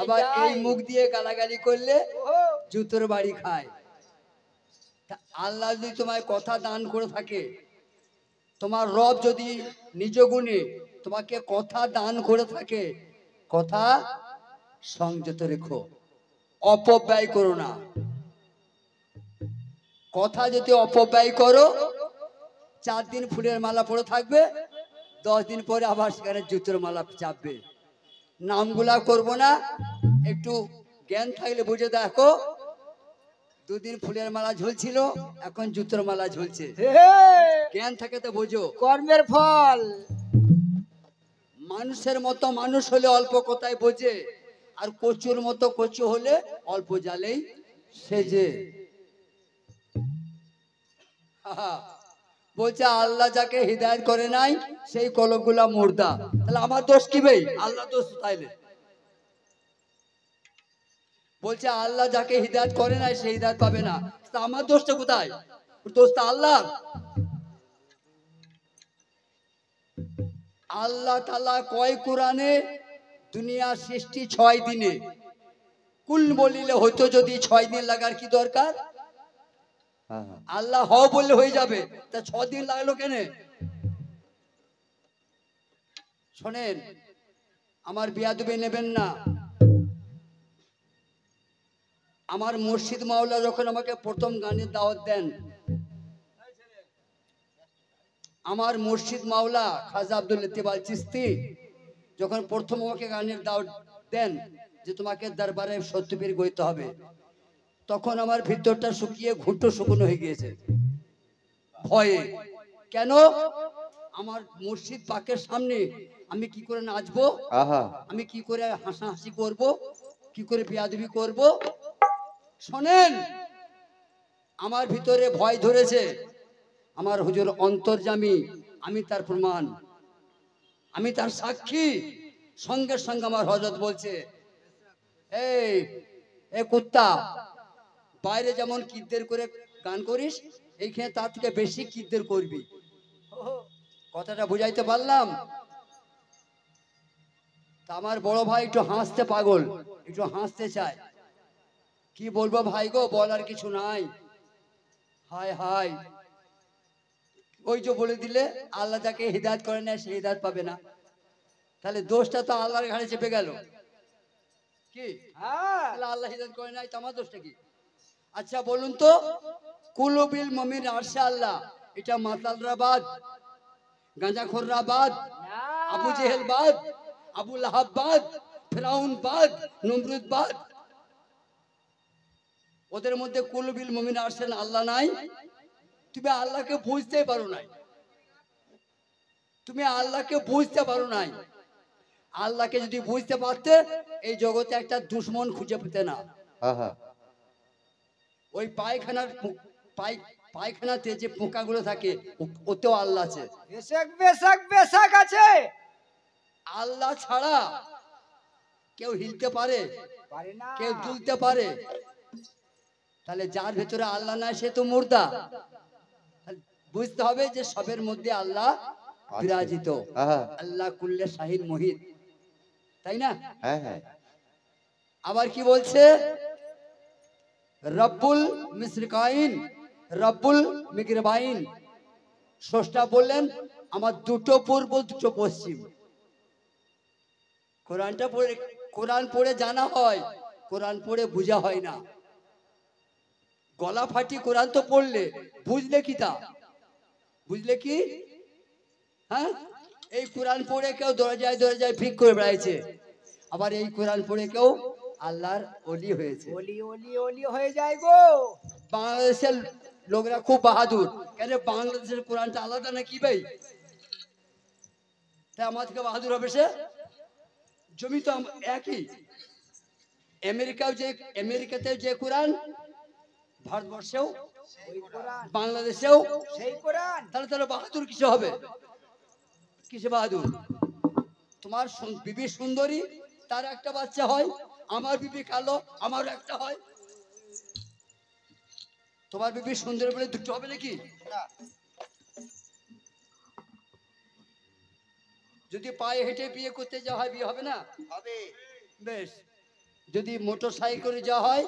আবার এই মুখ দিয়ে গালাগালি করলে জুতোর বাড়ি খায়। আল্লাহ যদি তোমায় কথা দান করে থাকে, তোমার রব যদি নিজ গুণে তোমাকে কথা দান করে থাকে, কথা সংযত রেখো, অপব্যয় করো না। কথা যদি অপব্যয় করো, 4 দিন ফুলের মালা পরে থাকবে, 10 দিন পরে আবার সেখানে জুতোর মালা চাপবে। নামগুলা করবো না, একটু জ্ঞান থাকলে বুঝে দেখো। 2 দিন ফুলের মালা ঝুলছিল, এখন জুতোর মালা ঝুলছে। জ্ঞান থাকে তো বোঝো, কর্মের ফল। মানুষের মতো মানুষ হলে অল্প কথায় বোঝে, আর কচুর মতো কচু হলে অল্প জালেই সেজে। বলছে আল্লাহ যাকে হিদায়ত করে নাই সেই কলমগুলা মুর্দা। তাহলে আমার দোষ কি ভাই? আল্লাহ দোষ তাইলে। বলছে আল্লাহ যাকে হিদায়ত করে নাই সে হিদায়ত পাবে না, তা আমার দোষটা কোথায়? দোষটা আল্লাহ। আল্লাহ তাআলা কয় কোরআনে, দুনিয়া সৃষ্টি 6 দিনে। কুল বলিলে হয়তো যদি 6 দিন লাগার কি দরকার? আল্লাহ হও বললে হয়ে যাবে, তা 6 দিন লাগলো কেন? শোনেন, আমার বিয়াদবি নেবেন না। আমার মুর্শিদ মাওলা যখন আমাকে প্রথম গানের দাওয়াত দেন, আমার মুর্শিদ মাওলা খাজা আব্দুল লতিফ আল চিশতি যখন প্রথম আমাকে গানের দাওয়াত দেন যে তোমাকে দরবারে সত্যপীর গাইতে হবে, তখন আমার ভিতরটা শুকিয়ে ঘুঁটো শুকনো হয়ে গিয়েছে ভয়ে। কেন? আমার মুর্শিদ পাকের সামনে আমি কি করে নাচবো, আমি কি করে হাসাহাসি করব, কি করে বিয়াদবি করব? শোনেন, আমার ভিতরে ভয় ধরেছে। আমার হুজুর অন্তর্যামী, আমি তার প্রমাণ, আমি তার সাক্ষী। সঙ্গে সঙ্গে আমার হযরত বলছে, এই এ কুত্তা, বাইরে যেমন কিদ্দের করে গান করিস, এইখানে তার থেকে বেশি কিদ্দের করবি। কথাটা বুঝাইতে পারলাম? তা আমার বড় ভাই একটু হাসতে পাগল, একটু হাসতে চায়। কি বলবো ভাই গো, বলার কিছু নাই। হায় হায়, ওই যে বলে দিলে আল্লাহ যাকে হিদায়াত করে না সে হিদায়াত পাবে না। তাহলে দোষটা তো আল্লাহর ঘাড়ে চেপে গেল। কি আল্লাহ হিদায়াত করে নাই, তোমার দোষটা কি? আচ্ছা বলুন তো, কুলুবিল মুমিন আরশে আল্লাহ, এটা মাতালরা বাদ, গাঁজাখোররা বাদ, আবু জেহেল বাদ, আবু লাহাব বাদ, ফিরাউন বাদ, নমরুদ বাদ, ওদের মধ্যে কুলুবিল মুমিন আরশে আল্লাহ নাই? তুমি আল্লাহকে বুঝতে পারো নাই, তুমি আল্লাহকে বুঝতে পারো নাই। আল্লাহকে যদি বুঝতে পারতে, এই জগতে একটা দুশ্মন খুঁজে পেতে না। ওই পায়খানাতে যে পোকাগুলো থাকে, ওতেও আল্লাহ আছে। বেশক আছে। আল্লাহ ছাড়া কেউ হিলতে পারে? না। কেউ দুলতে পারে? তাহলে যার ভেতরে আল্লাহ নাই সে তো মুর্দা। বুঝতে হবে যে সবের মধ্যে আল্লাহ বিরাজিত। আল্লাহ কুল্লে শাহিন মুহিত, তাই না? আবার কি বলছে? রব্বুল মিসরিকাইন, রব্বুল মিগরিবাইন। স্রষ্টা বললেন আমার দুটো পূর্ব দুটো পশ্চিম। কোরআন পড়ে জানা হয়, কোরআন পড়ে বোঝা হয় না। গলা ফাটি কোরআন তো পড়লে, বুঝলে কি? তা বুঝলে কি? হ্যাঁ, এই কোরআন পড়ে কেউ দরজায় দরজায় ভিক করে বেড়াইছে, আবার এই কোরআন পড়ে কেউ আল্লাহর ওলি হয়েছে। ওলি হয়ে যায় গো। বাংলাদেশের লোকরা খুব বাহাদুর। কেন? বাংলাদেশের কোরআনটা আলাদা নাকি ভাই? তাই আমার থেকে বাহাদুর হবে সে? জমি তো একই। আমেরিকাতেও যে কোরআন, ভারতবর্ষেও, বাংলাদেশেও সেই কোরআন। তাহলে বাহাদুর কিসে হবে? কিসে বাহাদুর? তোমার বিবি সুন্দরী, তার একটা বাচ্চা হয়, আমার বিবি কালো, আমারও একটা হয়। তোমার বিবি সুন্দরী বলে দুটো হবে নাকি? যদি পায়ে হেঁটে বিয়ে করতে যাওয়া হয়, বিয়ে হবে না? হবে। বেশ, যদি মোটর সাইকেলে যাওয়া হয়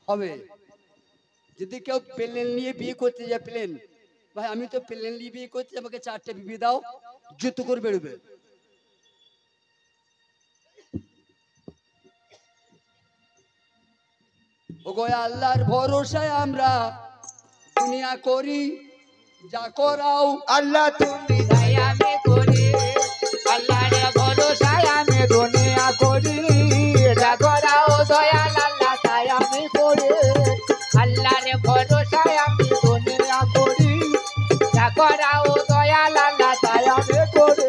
হবে। যদি কেউ প্লেন নিয়ে বিয়ে করতে যায়, প্লেন, ভাই আমি তো প্লেন নিয়ে বিয়ে করতে, আমাকে 4টে বিবি দাও, জুতো করে বেরোবে। ওগো আল্লাহর ভরসায় আমরা দুনিয়া করি, যা করাও আল্লাহ তুমি দয়ামে করি, আল্লাহর ভরসায় আমি দুনিয়া করি, যা করাও দয়াল আল্লাহ তাই আমি করি। আল্লাহর ভরসায় আমি দুনিয়া করি, যা করাও দয়াল আল্লাহ তাই আমি করি।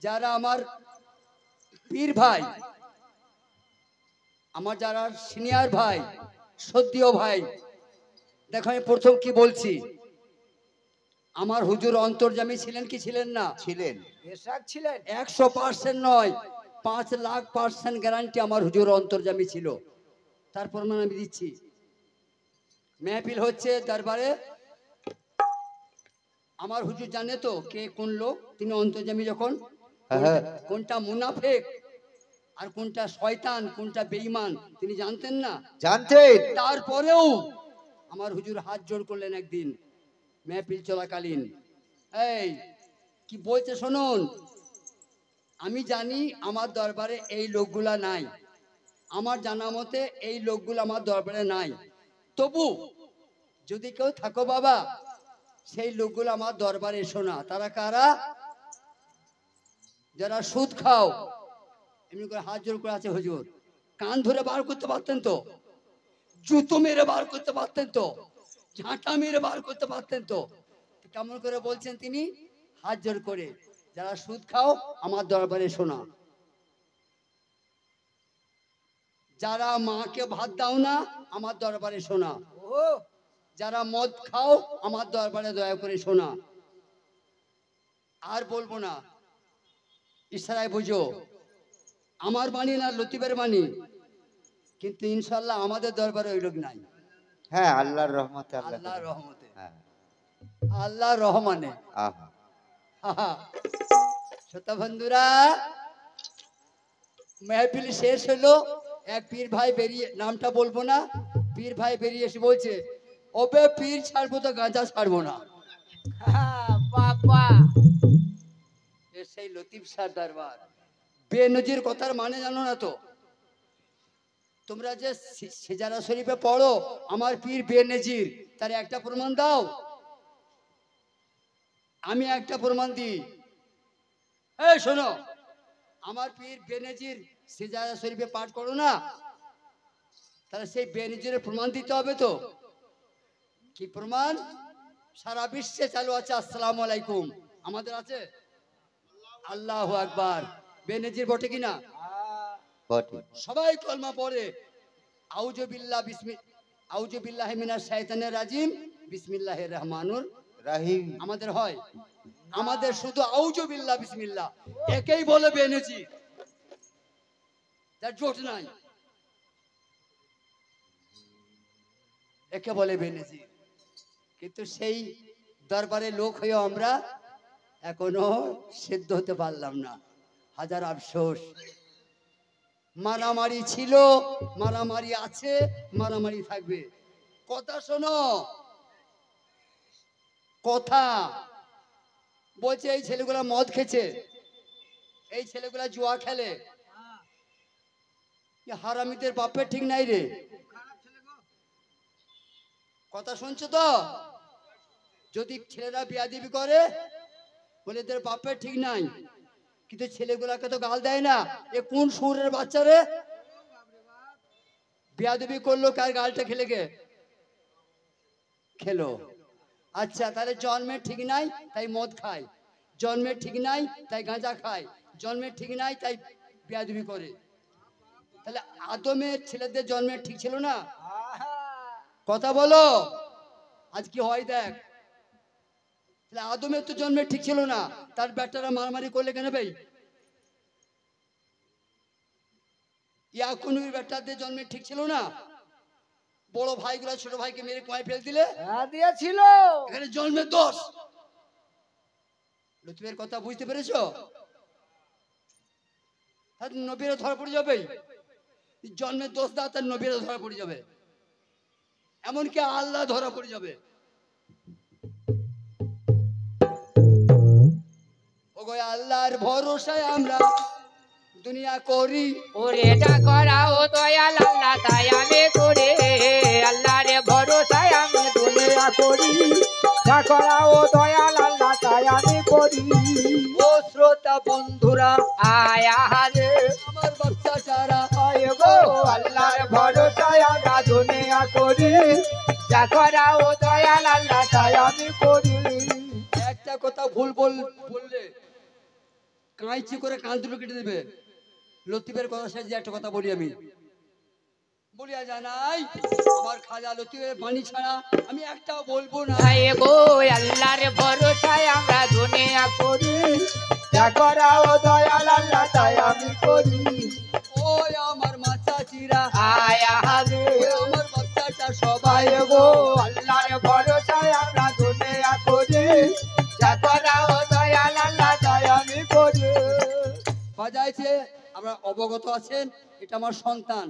যারা আমার পীর ভাই, আমার যারা সিনিয়র ভাই, সদ্যীয় ভাই, দেখো আমি প্রথম কি বলছি, আমার হুজুর অন্তর্যামী ছিলেন কি ছিলেন না? ছিলেন, বেশক ছিলেন। 100% নয়, 5,00,000% গ্যারান্টি আমার হুজুর অন্তর্যামী ছিল। তার প্রমাণ আমি দিচ্ছি। মেহফিল হচ্ছে দরবারে, আমার হুজুর জানে তো কে কোন লোক, তিনি অন্তর্যামী যখন, কোনটা মুনাফেক আর কোনটা শয়তান, কোনটা বেঈমান তিনি জানতেন না? জানতেন। তারপরেও আমার হুজুর হাত জোড় করলেন একদিন মেহফিল চলাকালীন। এই কি বলছে শুনুন, আমি জানি আমার দরবারে এই লোকগুলা নাই, আমার জানা মতে এই লোকগুলো আমার দরবারে নাই, তবু যদি কেউ থাকো বাবা, সেই লোকগুলো আমার দরবারে এসো না। তারা কারা? যারা সুদ খাও। এমনি করে হাত জোড় করে আছে হুজুর, কান ধরে বার করতে পারতেন তো, জুতো মেরে বার করতে পারতেন তো, ঝাঁটা মেরে বার করতে পারতেন তো। কেমন করে বলছেন তিনি? হাত জোড় করে, যারা সুদ খাও আমার দরবারে শোনা। যারা মাকে ভাত দাও না আমার দরবারে শোনা। যারা মদ খাও আমার দরবারে দয়া করে শোনা। আর বলবো না, ইশারায় বুঝো, আমার বাণী না লতিফের বাণী, কিন্তু ইনশাল্লাহ আমাদের দরবারে ওই লোক নাই। হ্যাঁ, আল্লাহর রহমতে, আল্লাহর রহমতে, হ্যাঁ, আল্লাহর রহমানে। শ্রোতা বন্ধুরা, মেহফিল শেষ হলো, এক পীর ভাই বেরিয়ে, নামটা বলবো না, পীর ভাই বেরিয়ে এসে বলছে, ওবে পীর ছাড়বো তো গাঁজা ছাড়বো না। বাবা, সেই লতিফ শাহ দরবার। বেনজির কথার মানে জানো না তো? তোমরা যে সেজারা শরীফে পড়ো আমার পীর বেনজির, তার একটা প্রমাণ দাও। আমি একটা প্রমাণ দিই। এই শোনো, আমার পীর বেনজির সেজারা শরীফে পাঠ করো না, তাহলে সেই বেনজিরের প্রমাণ দিতে হবে তো। কি প্রমাণ? সারা বিশ্বে চালু আছে আসসালামু আলাইকুম, আমাদের আছে আল্লাহু আকবার। বেনজির বটে কিনা? বটে। সবাই কলমা পড়ে, আউযু বিল্লাহি মিনাশ শাইতানির রাজিম, বিসমিল্লাহির রহমানুর রহিম। আমাদের হয়, আমাদের শুধু আউযু বিল্লাহ বিসমিল্লাহ, একেই বলে বেনজির, তার জোট নাই, একে বলে বেনজির। কিন্তু সেই দরবারে লোক হয়ে আমরা এখনো সিদ্ধ হতে পারলাম না, হাজার আফসোস। মারামারি ছিল, মারামারি আছে, মারামারি থাকবে। কথা শোনো, কথা বলছে এই ছেলেগুলা মদ খেছে, এই ছেলেগুলা জুয়া খেলে, হারামিদের বাপের ঠিক নাই রে। কথা শুনছো তো? যদি ছেলেরা বিয়াদবি করে বলে এদের বাপের ঠিক নাই, কিন্তু ছেলেগুলাকে তো গাল দেয় না। এ কোন সুরের বাচ্চা রে, বিয়াদবি করলো, কার গালটা খেলে গে খেলো। আচ্ছা, তাহলে জন্মের ঠিক নাই তাই মদ খায়, জন্মের ঠিক নাই তাই গাঁজা খায়, জন্মের ঠিক নাই তাই বিয়াদবি করে। তাহলে আদমের ছেলেদের জন্মের ঠিক ছিল না? কথা বলো, আজ কি হয় দেখ। তাহলে আদমের তো জন্মের ঠিক ছিল না, তার বেটারা মারামারি করলে কেন ভাই? ইয়াকুবের বেটাদের জন্মের ঠিক ছিল না? বড় ভাইগুলা ছোট ভাইকে মেরে কুয়ায় ফেল দিলে, দিয়েছিল। এখানে জন্মের দোষ। লতিফের কথা বুঝতে পেরেছো? নবীরা ধরা পড়ে যাবে, জন্মের দোষ দাও তার নবীরা ধরা পড়ে যাবে, এমনকি আল্লাহ ধরা পড়ে যাবে। ওগো আল্লাহর ভরসায় আমরা দুনিয়া করি, ওরে যা করা ও দয়াল আল্লাহ তাই আমি করি, আল্লাহর ভরসায় আমি দুনিয়া করি, যা করা ও দয়াল আল্লাহ তাই আমি করি। ও শ্রোতা বন্ধুরা আয়া হারে আমার বাচ্চা চারা, আয় গো আল্লাহর ভরসায় আমরা দুনিয়া করি, যা করা ও দয়াল আল্লাহ তাই আমি করি। একটা কথা ভুল বললে কাঁচি করে কান দুটো কেটে দেবে। লতিফের কথা শেষ যে একটা কথা বলি, আমি বলিয়া জানাই আমার খাজা লতিফের বাণী ছাড়া আমি একটাও বলবো না। আয় গো আল্লাহর ভরসায় আমরা দুনিয়া করি, যা করা ও দয়াল আল্লাহ তাই আমি করি। ওই আমার মাথা চিরা, আয়া হারে ওই আমার বাচ্চাটা সবাই আয় গো আল্লাহর ভরসায় আমরা দুনিয়া করি, যা করা ও দয়াল আল্লাহ তাই আমি করি। বাজাইছে, আমরা অবগত আছেন, এটা আমার সন্তান,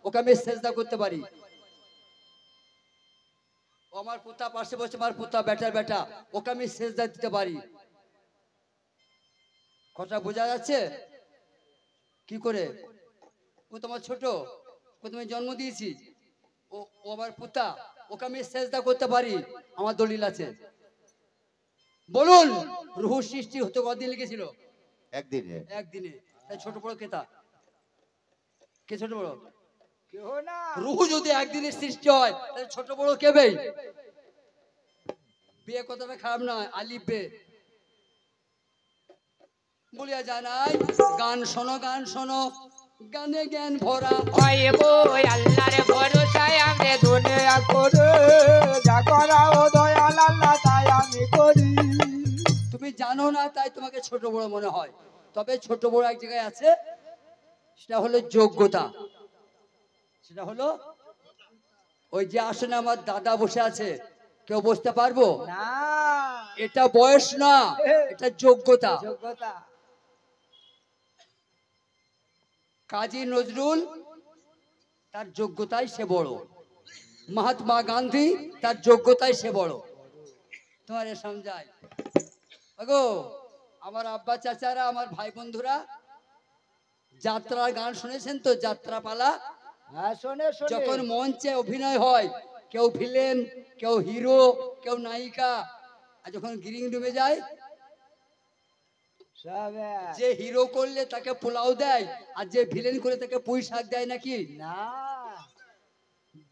ওকে আমি সেজদা করতে পারি। ও আমার পুতা পাশে বসে, আমার পুতা বেটার বেটা, ওকে আমি সেজদা দিতে পারি। কথা বোঝা যাচ্ছে? কি করে? ও তোমার ছোট, ও তুমি জন্ম দিয়েছি, ও ও আমার পুতা, ওকে আমি সেজদা করতে পারি, আমার দলিল আছে। বলুন, রুহ সৃষ্টি হতে কতদিন লেগেছিল? একদিনে। একদিনে। তাই ছোট বড় কেতা? কে ছোট বড়? কেউ না। রুহ যদি একদিনে সৃষ্টি হয় তাহলে ছোট বড় কেবেই? বিয়ে কথাটা খারাপ নয়, আলিফ বে। বলিয়া জানাই গান শোনো, গান শোনো, গানে জ্ঞান ভরা। আয় গো আল্লাহর ভরসায় আমরা দুনিয়া করি, যা করা ও দয়াল আল্লাহ তাই আমি করি। তুমি জানো না তাই তোমাকে ছোট বড় মনে হয়, তবে ছোট বড় এক জায়গায় আছে, সেটা হলো যোগ্যতা। সেটা হলো ওই যে আসনে আমার দাদা বসে আছে, কেউ বসতে পারবো না, এটা বয়স না, এটা যোগ্যতা। যোগ্যতা। কাজী নজরুল তার যোগ্যতায় সে বড়, মহাত্মা গান্ধী তার যোগ্যতায় সে বড়। তোমার সমঝাই আগো আমার আব্বা চাচারা, আমার ভাই বন্ধুরা, যাত্রার গান শুনেছেন তো? যাত্রা পালা হ্যাঁ, শোনে শোনে। যখন মঞ্চে অভিনয় হয়, কেউ ভিলেন, কেউ হিরো, কেউ নায়িকা, আর যখন গ্রিন ডুবে যায়, সব এক। যে হিরো করলে তাকে পোলাও দেয়, আর যে ভিলেন করে তাকে পুঁই শাক দেয় নাকি? না,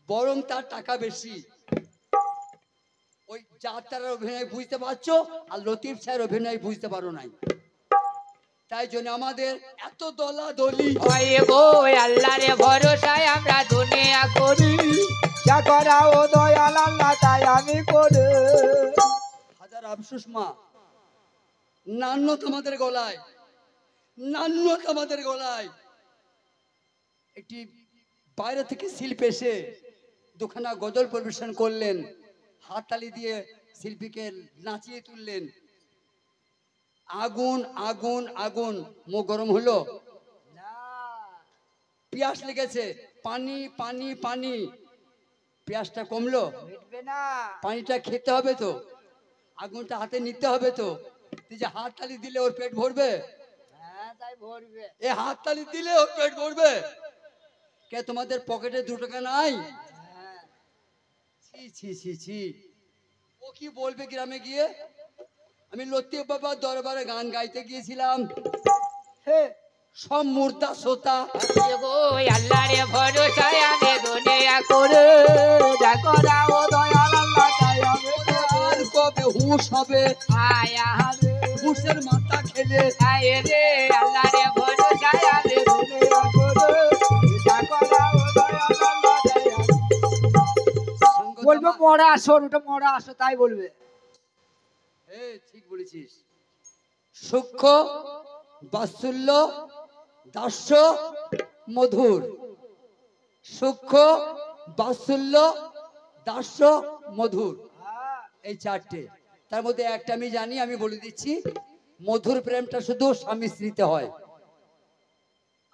বরং তার টাকা বেশি। ওই যাত্রার অভিনয় বুঝতে পারছো, আর লতিফ স্যার অভিনয় বুঝতে পারো নাই। তাই জন্য আমাদের এত দলাদলি। আয় গো আল্লাহর ভরসায় আমরা দুনিয়া করি, যা করা ও দয়াল আল্লাহ তাই আমি করি। হাজার আফসোস মা, নান্য তোমাদের গলায়, নান্য তোমাদের গলায়। একটি বাইরে থেকে শিল্পী এসে দুখানা গজল পরিবেশন করলেন, হাততালি দিয়ে শিল্পীকে নাচিয়ে তুললেন। আগুন আগুন আগুন, মুখ গরম হলো, না, পিয়াস লেগেছে, পানি পানি পানি, পিয়াসটা কমলো? মিটবে না। পানিটা খেতে হবে তো, আগুনটা হাতে নিতে হবে তো। তুই যে হাততালি দিলে ওর পেট ভরবে? হ্যাঁ, তাই ভরবে। এ হাততালি দিলে ওর পেট ভরবে? কে তোমাদের পকেটে 2 টাকা নাই? হ্যাঁ, ছি ছি ছি ছি, ও কি বলবে গ্রামে গিয়ে? আমি লতিফ বাবার দরবারে গান গাইতে গিয়েছিলাম, হে, সব মুর্দা শ্রোতা। আয় গো আল্লাহর ভরসায় আমি দুনিয়া করি, যা করা ও দয়াল আল্লাহ তাই আমি করি। আর কবে হুঁশ হবে? আয়া হারে হুঁশের মাথা খেলে আয় রে আল্লাহর ভরসায় আমি দুনিয়া করি, যা করা ও দয়াল আল্লাহ তাই আমি সঙ্গত বলবে আমার- মরা আসর, ওটা মরা আসর, তাই বলবে। ঠিক বলেছিস। সূক্ষ্ম, বাৎসল্য, দাস্য, মধুর। সূক্ষ্ম, বাৎসল্য, দাস্য, মধুর, হ্যাঁ, এই 4টে। তার মধ্যে একটা আমি জানি, আমি বলে দিচ্ছি। মধুর প্রেমটা শুধু স্বামী স্ত্রীতে হয়,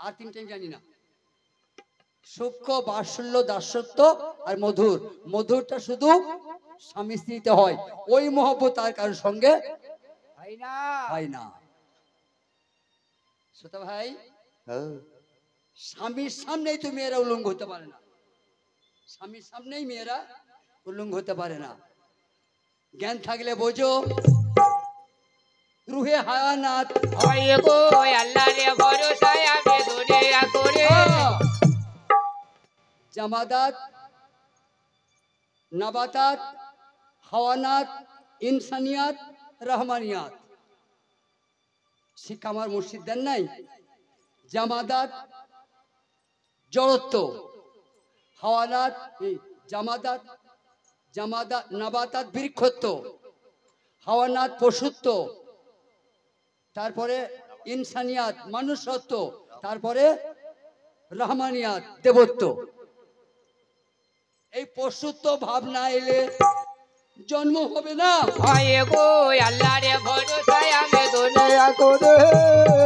আর তিনটে আমি জানি না। সূক্ষ্ম, বাৎসল্য, দাসত্ব আর মধুর। মধুরটা শুধু স্বামী স্ত্রীতে হয়, ওই মহব্বত আর কারোর সঙ্গে হয় না। হয় না। শ্রোতা ভাই, স্বামীর সামনেই তো মেয়েরা উলঙ্গ হতে পারে না, স্বামীর সামনেই মেয়েরা উলঙ্গ হতে পারে না। জ্ঞান থাকলে বোঝো, রুহে হায়ানাত হয় গো আল্লাহর ভরসায় আমি দুনিয়া করে। জামাদাত, নাবাতাত, হাওয়ানাত, ইনসানিয়াত, রহমানিয়াত। শিক্ষা আমার মুর্শিদ দেন নাই? জামাদাত জড়ত্ব, হাওয়ানাত জামাদাত, জামাদাত নাবাতাত বৃক্ষত্ব, হাওয়ানাত পশুত্ব, তারপরে ইনসানিয়াত মানুষত্ব, তারপরে রহমানিয়াত দেবত্ব। এই পশুত্ব ভাব না এলে জন্ম হবে না। হয় গো আল্লাহর ভরসায় আমি দুনিয়া করে।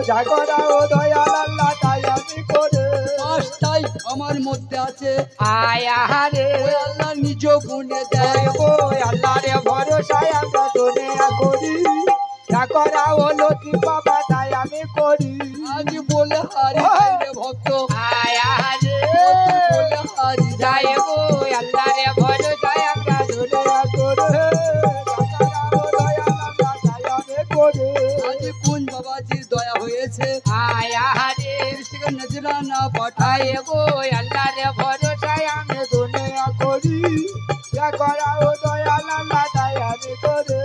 যা করা ও দয়াল আল্লাহ তাই আমি করে। পাঁচটাই আমার মধ্যে আছে, আয়া রে ওই আল্লাহ নিজ গুণে দেয়। গো আল্লাহর ভরসায় আমরা দুনিয়া করি। যা করা ও লতিফ বাবা তাই আমি করি। আজ বলে হারি যাই রে ভক্ত, আয়া রে বলে হারি যাই। যাই গো আল্লাহর ভরসায় আমরা দুনিয়া করে। যা করা ও দয়াল আল্লাহ তাই আমি করে। আজ কোন বাবাজির দয়া হয়েছে, আয়া রে দৃষ্টিকে নজরানা পাঠায়। আয় গো আল্লাহর ভরসায় আমি দুনিয়া করি। যা করা ও দয়াল আল্লাহ তাই আমি করে।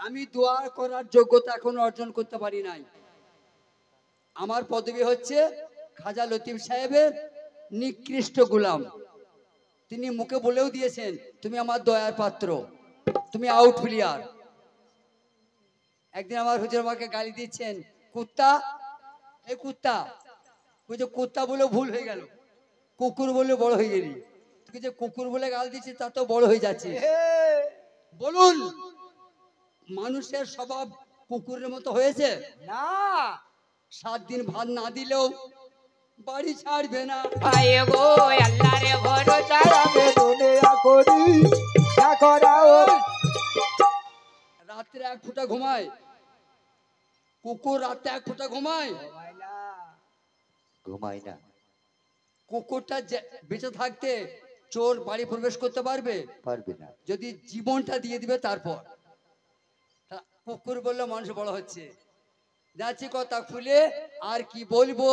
আমি দোয়া করার যোগ্যতা এখন অর্জন করতে পারি নাই। আমার পদবি হচ্ছে খাজা লতিফ সাহেবের নিকৃষ্ট গোলাম। তিনি মুখে বলেও দিয়েছেন, তুমি আমার দয়ার পাত্র, তুমি আউট প্লেয়ার। একদিন আমার হুজুর আমাকে গালি দিচ্ছেন, কুত্তা, এই কুত্তা। বুঝছো, কুত্তা বলে ভুল হয়ে গেল, কুকুর বলে বড় হয়ে গেলি। তুই যে কুকুর বলে গাল দিচ্ছিস তা তো বড় হয়ে যাচ্ছে। বলুন, মানুষের স্বভাব কুকুরের মতো হয়েছে? না 7 দিন ভাত না দিলেও বাড়ি ছাড়বে না। আয় গো আল্লাহর ভরসায় আমি দুনিয়া করি। যা করা ও রাত্রে 1 ফোঁটা ঘুমায় কুকুর, রাতে 1 ফোঁটা ঘুমায়? ঘুমাই না। কুকুরটা বেঁচে থাকতে চোর বাড়ি প্রবেশ করতে পারবে? পারবে না। যদি জীবনটা দিয়ে দিবে তারপর। কুকুর বললে মানুষ বড় হচ্ছে, যাচ্ছি কথা খুলে আর কি বলবো।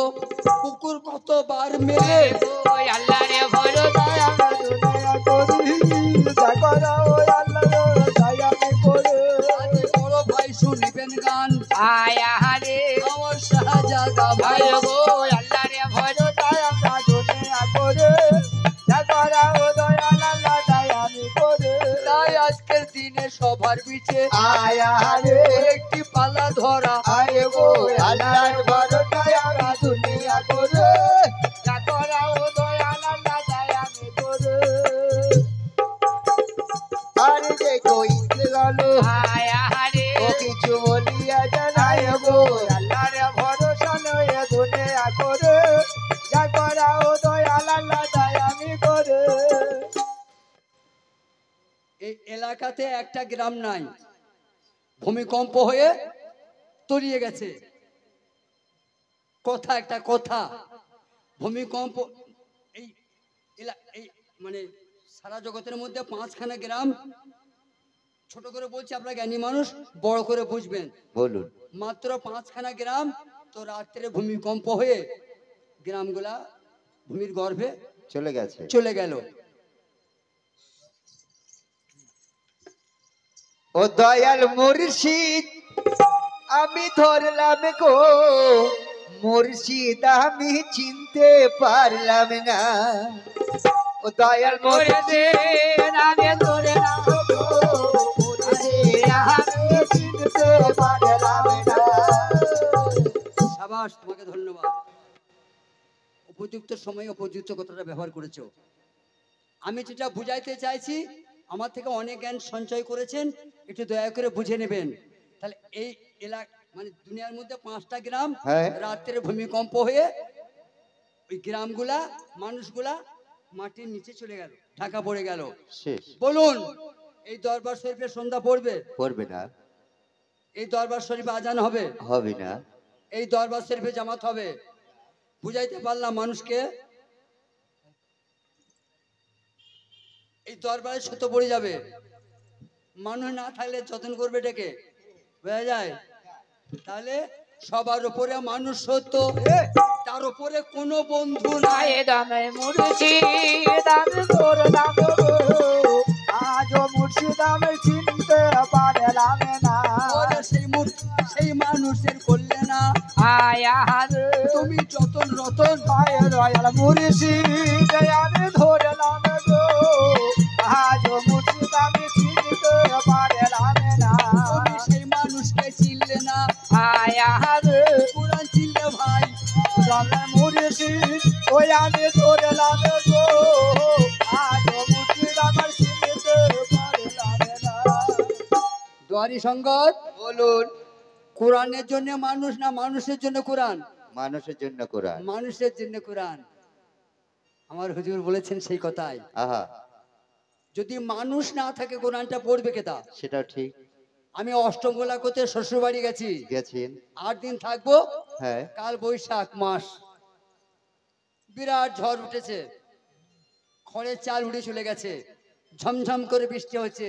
কুকুর কতবার মেরে। আয় গো আল্লাহর ভরসায় আমি দুনিয়া করি। যা করা ও আল্লাহর তাই আমি করে। আজ বড় ভাই শুনিবেন গান, আয়া রে আমার শাহজাদা ভাই। আয় গো আল্লাহর ভরসায় আমরা দুনিয়া করে। যা করা ও দয়াল আল্লাহ তাই আমি করে। তাই আজকের দিনে সবার পিছে আয়া রে একটি পালা ধরা। আয় গো আল্লাহর ভরসায় আমরা দুনিয়া করে। যা করা ও দয়াল আল্লাহ তাই আমি করে। আর যে কই গেল আয়া রে ও কিছু বলিয়া জানাই আয় গো আল্লাহর ভরসা লয়ে দুনিয়া করে। যা করা ও দয়াল আল্লাহ তাই আমি করে। এই এলাকাতে একটা গ্রাম নাই ভূমিকম্প হয়ে তলিয়ে গেছে। কথা একটা কথা, ভূমিকম্প এই এই মানে সারা জগতের মধ্যে 5খানা গ্রাম, ছোট করে বলছি আপনারা জ্ঞানী মানুষ বড় করে বুঝবেন। বলুন। মাত্র 5খানা গ্রাম, তো রাত্রে ভূমিকম্প হয়ে গ্রামগুলা ভূমির গর্ভে চলে গেছে। চলে গেল। ও দয়াল মুর্শিদ আমি ধরলাম গো, মুর্শিদ আমি চিনতে পারলাম না। ও দয়াল মুর্শিদ আমি তোরে নাম গো, মুর্শিদ আমি চিনতে পারলাম না। সাবাস, তোমাকে ধন্যবাদ। উপযুক্ত সময়ে উপযুক্ত কথাটা ব্যবহার করেছো। আমি যেটা বুঝাইতে চাইছি, আমার থেকে অনেক জ্ঞান সঞ্চয় করেছেন, একটু দয়া করে বুঝে নেবেন। তাহলে এই এলাকা মানে দুনিয়ার মধ্যে 5টা গ্রাম হ্যাঁ। রাত্রে ভূমিকম্প হয়ে ওই গ্রামগুলা মানুষগুলা মাটির নিচে চলে গেল, ঢাকা পড়ে গেল। শেষ। বলুন এই দরবার শরীফে সন্ধ্যা পড়বে? পড়বে না। এই দরবার শরীফে আজান হবে? হবে না। এই দরবার শরীফে জামাত হবে? বুঝাইতে পারলাম মানুষকে? এই দরবারে ছুতো পড়ে যাবে, মানুষ না থাকলে যত্ন করবে ডেকে, বোঝা যায়? তাহলে সবার উপরে মানুষ সত্য, তার উপরে কোনো বন্ধু নাই। আয়ে দামে মুর্শিদ আমি ধরলাম গো, আজও মুর্শিদ আমি চিনতে পারলাম না। ওরে সেই মানুষের করলে না আয়া রে তুমি যতন রতন। আয়ে দয়াল মুর্শিদ আমি ধরলাম গো, আজও মুর্শিদ আমি চিনতে পারলাম না। তুমি সেই মানুষকে চিনলে না। আয়া রে কোরআন চিনলে ভাই, দামে মুর্শিদ ওই আমি ধরলাম গো, আজও মুর্শিদ আমার চিনতে পারলাম না। দুয়ারি সঙ্গত বলুন। কোরআনের জন্য মানুষ না মানুষের জন্য কোরআন? মানুষের জন্য কোরআন। মানুষের জন্য কোরআন। আমার হুজুর বলেছেন সেই কথাই, আহা, যদি মানুষ না থাকে কোরআনটা পড়বে কেতা? সেটাও ঠিক। আমি অষ্টম গোলা করতে শ্বশুর বাড়ি গেছি, গেছেন? 8 দিন থাকবো। হ্যাঁ। কাল বৈশাখ মাস, বিরাট ঝড় উঠেছে, খড়ের চাল উড়ে চলে গেছে, ঝমঝম করে বৃষ্টি হচ্ছে।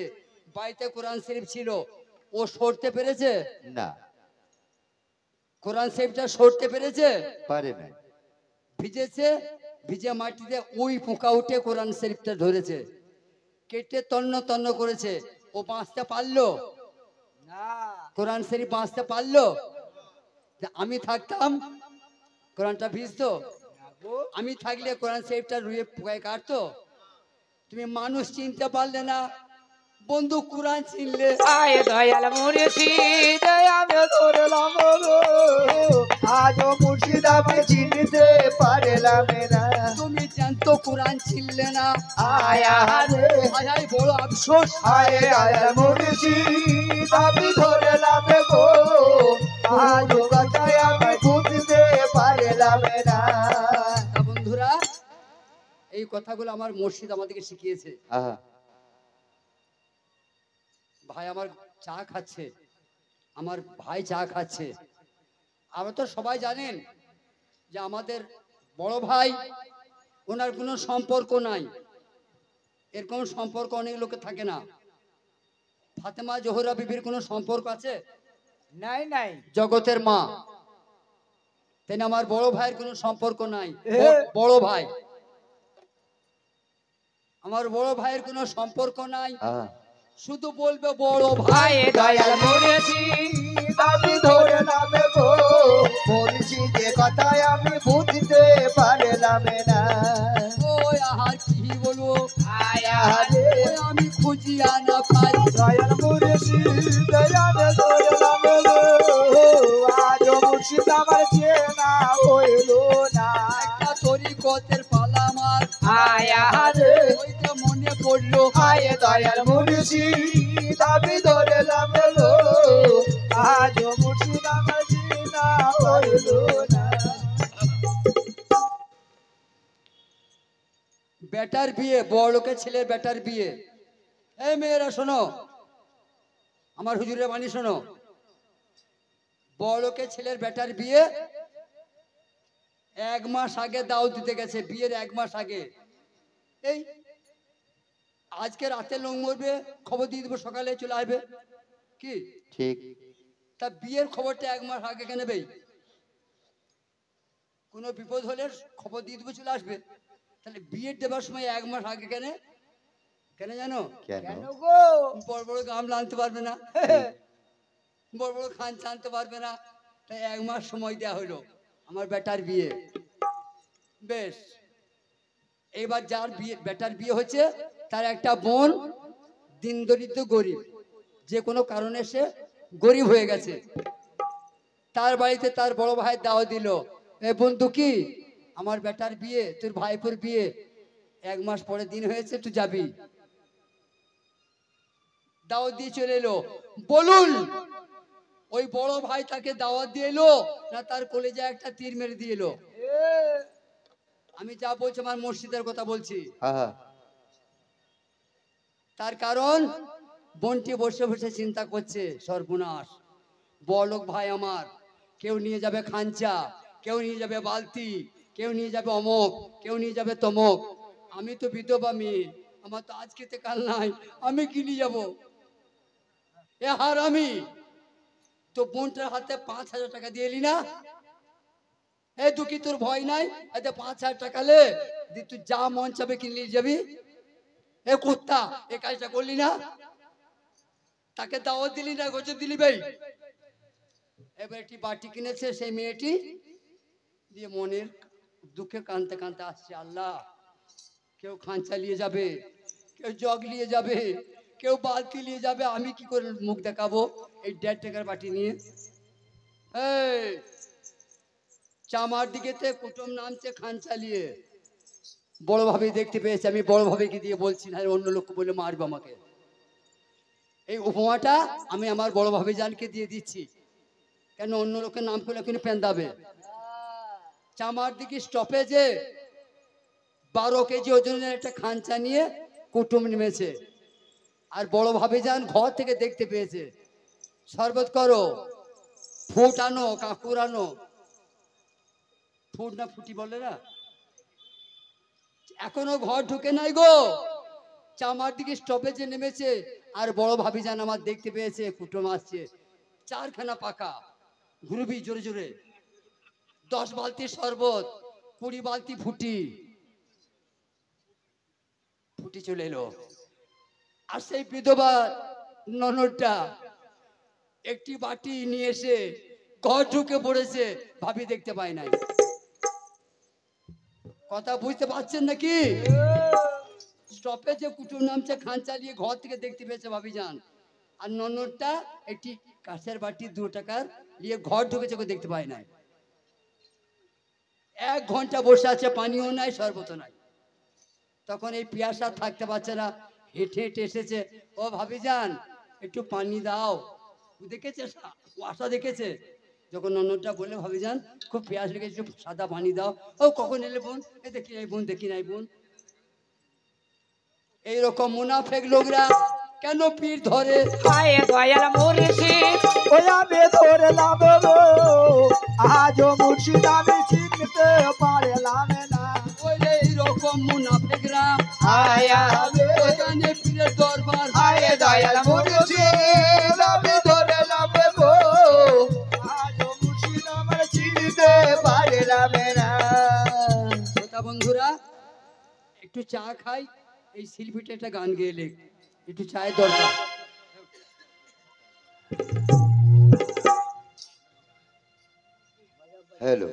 বাড়িতে কোরআন শরীফ ছিল, ও সরতে পেরেছে? না, কোরআন শরীফটা সরতে পেরেছে? পারে না। ভিজেছে, ভিজে মাটিতে ওই পোকা উঠে কোরআন শরীফটা ধরেছে, কেটে তন্ন তন্ন করেছে। ও বাঁচতে পারলো না কোরআন শরীফ বাঁচতে পারলো? আমি থাকতাম কোরআনটা ভিজতো? আমি থাকলে কোরআন শরীফটা রুয়ে পোকায় কাটতো? তুমি মানুষ চিনতে পারলে না, বন্ধু কোরআন চিনলে। আয়ে দয়াল মুর্শিদ আমি ধরলাম গো, আজও মুর্শিদ আমি চিনতে পারলাম না। তুমি জানতো কোরআন চিনলে না। আয়া রে আয় বড় আফসোস। আয়ে আয়া মুর্শিদ আমি ধরলাম গো, আজও কথায় আমি বুঝতে পারলাম না। তা বন্ধুরা, এই কথাগুলো আমার মুর্শিদ আমাদেরকে শিখিয়েছে। আহা, ভাই আমার চা খাচ্ছে, আমার ভাই চা খাচ্ছে। আমরা তো সবাই জানেন যে আমাদের বড় ভাই, ওনার কোনো সম্পর্ক নাই, এরকম সম্পর্ক অনেক লোকের থাকে না। ফাতেমা জোহরা বিবির কোনো সম্পর্ক আছে? নাই নাই জগতের মা। তাই না? আমার বড় ভাইয়ের কোনো সম্পর্ক নাই। বড় ভাই, আমার বড় ভাইয়ের কোনো সম্পর্ক নাই, আহা, শুধু বলবে বড় ভাই। আয়ে দয়াল মুর্শিদ আমি ধরলাম গো, মুর্শিদের কথায় আমি বুঝতে পারলাম না। ওই আহার কি বলবো, আয়া রে ওই আমি খুঁজিয়া না পাই। দয়াল মুর্শিদ আমি ধরলাম গো, আজও মুর্শিদ আমার চেনা হইল না। একটা তরিকতের পালা আমার, আয়া রে ওইটা মনে পড়লো। আয়ে দয়াল মুর্শিদ আমি ধরলাম গো, আজও মুর্শিদ আমার চেনা হইল না। বেটার বিয়ে, বড় লোকের ছেলের বেটার বিয়ে। এই মেয়েরা শোনো, আমার হুজুরের বাণী শোনো। বড় লোকের ছেলের বেটার বিয়ে 1 মাস আগে দাও দিতে গেছে, বিয়ের 1 মাস আগে। এই আজকে রাতে লোক মরবে, খবর দিয়ে দেবো, সকালে চলে আসবে, কি ঠিক। তা বিয়ের খবরটা 1 মাস আগে কেন নেবেই? কোনো বিপদ হলে খবর দিয়ে দেবো, চলে আসবে। তাহলে বিয়ের দেবার সময় 1 মাস আগে কেন? কেন জানো? কেন? কেন গো? বড় বড় গামলা আনতে পারবে না, বড় বড় খাঞ্চা আনতে পারবে না, তাই 1 মাস সময় দেওয়া হলো আমার বেটার বিয়ে। বেশ, এবার যার বিয়ে, বেটার বিয়ে হচ্ছে, তার একটা বোন দিন দরিদ্র গরিব, যে কোনো কারণে সে গরিব হয়ে গেছে। তার বাড়িতে তার বড় ভাই দাওয়াত দিল, এ বন্ধু কি আমার বেটার বিয়ে, তোর ভাইপোর বিয়ে 1 মাস পরে দিন হয়েছে, তুই যাবি। দাওয়াত দিয়ে চলে এলো। বলুন ওই বড় ভাই তাকে দাওয়াত দিয়ে এলো না তার কলেজায় একটা তীর মেরে দিয়ে এলো? আমি যা বলছি আমার মসজিদের কথা বলছি। হ্যাঁ হ্যাঁ তার কারণ বোনটি বসে বসে চিন্তা করছে, সর্বনাশ, বড়লোক ভাই আমার, কেউ নিয়ে যাবে খাঞ্চা, কেউ নিয়ে যাবে বালতি, কেউ নিয়ে যাবে অমুক, কেউ নিয়ে যাবে তমুক। আমি তো বিধবা মেয়ে, আমার তো আজ খেতে কাল নাই, আমি কি নিয়ে যাবো? এ হার আমি তো বোনটার হাতে 5,000 টাকা দিয়ে এলি না? এ দুঃখী, তোর ভয় নাই? এতে 5,000 টাকা লে দি, তুই যা মন চাবে কিনে নিয়ে যাবি। এ কুত্তা, এ কাজটা করলি না? তাকে দাওয়াত দিলি না, গজর দিলি ভাই? এবার একটি বাটি কিনেছে সেই মেয়েটি, দিয়ে মনের দুঃখে কাঁদতে কাঁদতে আসছে, আল্লাহ, কেউ খাঞ্চা নিয়ে যাবে, কেউ জগ নিয়ে যাবে, কেউ বালতি নিয়ে যাবে, আমি কি করে মুখ দেখাবো এই 1.5 টাকার বাটি নিয়ে? এই চামার দিকেতে কুটুম নামছে খাঞ্চা নিয়ে, বড় ভাবে দেখতে পেয়েছে। আমি বড় ভাবেকে দিয়ে বলছি না, অন্য লোককে বলে মারবে আমাকে। এই উপমাটা আমি আমার বড় ভাবে জানকে দিয়ে দিচ্ছি, কেন অন্য লোকের নাম করলে কিন্তু পেন্দাবে। চামার দিকে স্টপেজে 12 কেজি ওজনের একটা খাঞ্চা নিয়ে কুটুম নেমেছে, আর বড় ভাবে যান ঘর থেকে দেখতে পেয়েছে। শরবত করো, ফুট আনো, কাকুর আনো, ফুট না ফুটি বলে না, এখনো ঘর ঢুকে নাই গো। চামার দিকে স্টপেজে নেমেছে, আর বড় ভাবি যান আমার দেখতে পেয়েছে কুটুম আসছে, 4খানা পাকা ঘুরবি জোরে জোরে, 10 বালতি শরবত, 20 বালতি ফুটি। ফুটি চলে এলো, আর সেই বিধবা ননদটা একটি বাটি নিয়ে এসে ঘর ঢুকে পড়েছে, ভাবি দেখতে পায় নাই। কথা বুঝতে পারছেন নাকি? স্টপেজে কুটুম নামছে, খান চালিয়ে ঘর থেকে দেখতে পেয়েছে ভাবি যান, আর ননদটা একটি কাঁচের বাটি 2 টাকার নিয়ে ঘর ঢুকেছে, কেউ দেখতে পায় নাই। 1 ঘন্টা বসে আছে, পানিও নাই, শরবতও নাই। তখন এই পিয়াসা থাকতে পারছে না, হেঁটে হেঁটে এসেছে, ও ভাবি যান একটু পানি দাও। দেখেছে, আশা দেখেছে, যখন ননদটা বলে ভাবি যান খুব পিয়াস লেগেছে, একটু সাদা পানি দাও। ও কখন এলে বোন? এ দেখি নাই বোন, দেখি নাই বোন। এইরকম মুনাফেক লোকরা কেন পীর ধরে? হায় দয়াল মুর্শিদ, ওই আমি ধরলাম গো, আজও মুর্শিদ আমি চিনতে পারলাম না। ওই এইরকম মুনাফেকরা হায় আমি এখানে পীরের দরবার, হায় দয়াল মুর্শিদ আমি ধরলাম গো, আজও মুর্শিদ আমার চিনতে পারলাম না। শ্রোতা বন্ধুরা, একটু চা খাই, এই শিল্পীটা একটা গান গেয়ে একটু চায়ের দরকার। হ্যালো